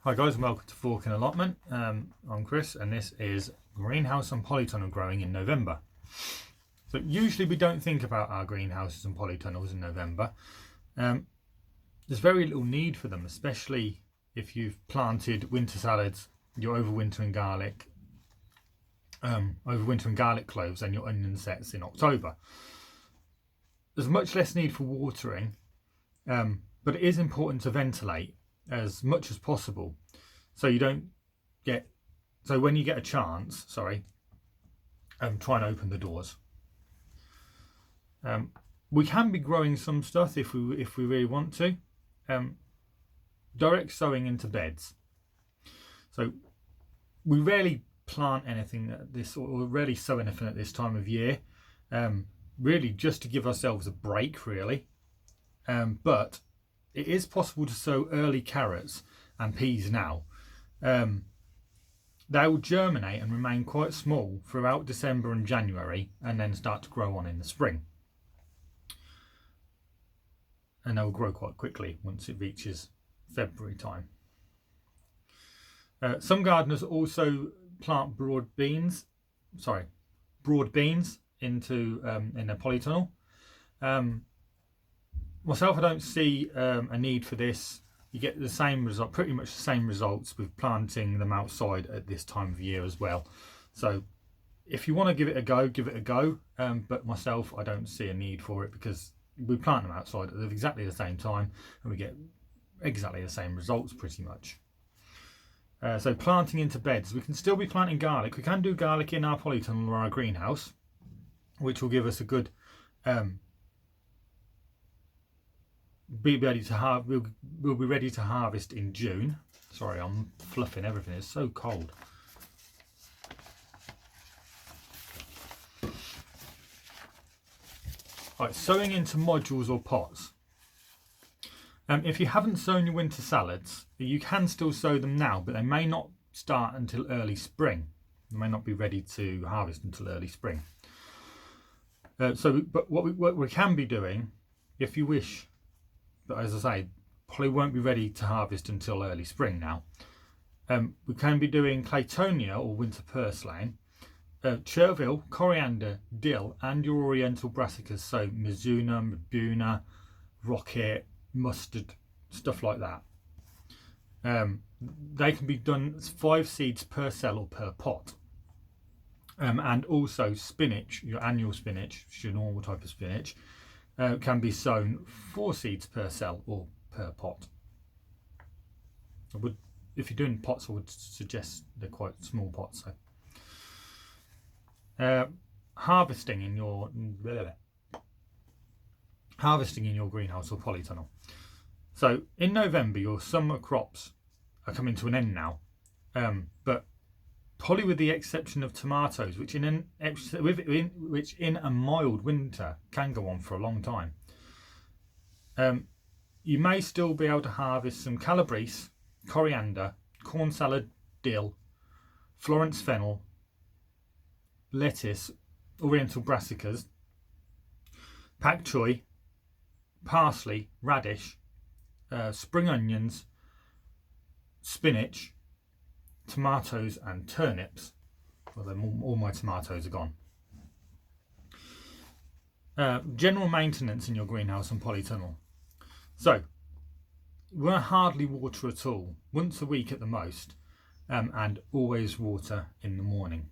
Hi guys and welcome to Forkin Allotment. I'm Chris and this is greenhouse and polytunnel growing in November. So usually we don't think about our greenhouses and polytunnels in November. There's very little need for them, especially if you've planted winter salads, you're overwintering garlic, cloves and your onion sets in October. There's much less need for watering, but it is important to ventilate as much as possible so you don't get when you get a chance, try and open the doors. We can be growing some stuff if we really want to. Direct sowing into beds. So we rarely plant anything at this, or rarely sow anything at this time of year, really just to give ourselves a break really. But it is possible to sow early carrots and peas now. They will germinate and remain quite small throughout December and January and then start to grow on in the spring. And they will grow quite quickly once it reaches February time. Some gardeners also plant broad beans into in a polytunnel. Myself, I don't see a need for this. You get the same result, pretty much the same results with planting them outside at this time of year as well. So if you want to give it a go, give it a go. But myself, I don't see a need for it because we plant them outside at exactly the same time and we get exactly the same results pretty much. So planting into beds, we can still be planting garlic. We can do garlic in our polytunnel or our greenhouse, which will give us a good we'll be ready to harvest in June. Sorry, I'm fluffing everything. It's so cold. Right, sowing into modules or pots. If you haven't sown your winter salads, you can still sow them now, but they may not start until early spring. They may not be ready to harvest until early spring. But what we can be doing, if you wish, but as I say, probably won't be ready to harvest until early spring now. We can be doing Claytonia or winter purslane, chervil, coriander, dill, and your oriental brassicas, so mizuna, mabuna, rocket, mustard, stuff like that. They can be done 5 seeds per cell or per pot. And also spinach, your annual spinach, which is your normal type of spinach, can be sown 4 seeds per cell or per pot. If you're doing pots, I would suggest they're quite small pots. So, harvesting in your greenhouse or polytunnel. So in November, your summer crops are coming to an end now, but probably with the exception of tomatoes, which in a mild winter can go on for a long time. You may still be able to harvest some calabrese, coriander, corn salad, dill, Florence fennel, lettuce, oriental brassicas, pak choi, parsley, radish, spring onions, spinach, tomatoes and turnips. Well, all my tomatoes are gone. General maintenance in your greenhouse and polytunnel. So we won't hardly water at all, once a week at the most, and always water in the morning,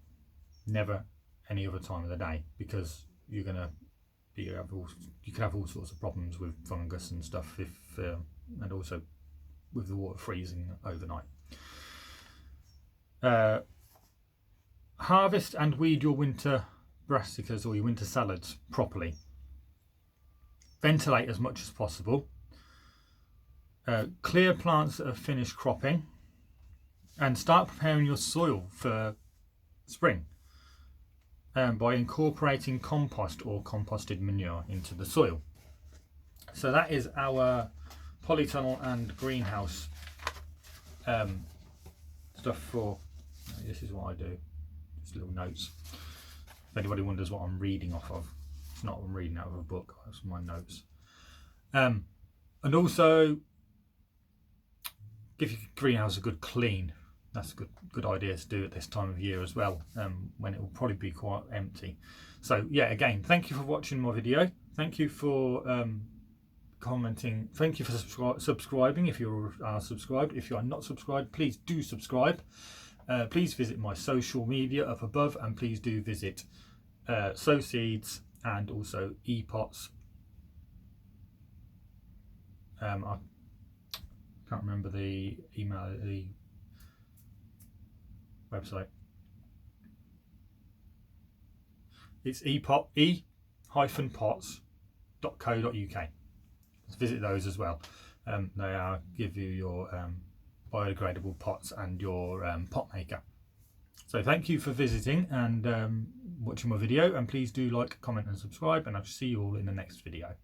never any other time of the day, because you can have all sorts of problems with fungus and stuff and also with the water freezing overnight. Harvest and weed your winter brassicas or your winter salads properly. Ventilate as much as possible. Clear plants that have finished cropping, and start preparing your soil for spring by incorporating compost or composted manure into the soil. So that is our polytunnel and greenhouse stuff for. This is what I do. Just little notes. If anybody wonders what I'm reading off of, it's not I'm reading out of a book. That's my notes. And also give your greenhouse a good clean. That's a good idea to do at this time of year as well, when it will probably be quite empty. So yeah, again, thank you for watching my video. Thank you for commenting. Thank you for subscribing if you are subscribed. If you are not subscribed, please do subscribe. Please visit my social media up above, and please do visit Sow Seeds and also ePots. I can't remember the email, the website. It's e-pots.co.uk. Let's visit those as well. They give you your biodegradable pots and your pot maker. So thank you for visiting and watching my video, and please do like, comment and subscribe, and I'll see you all in the next video.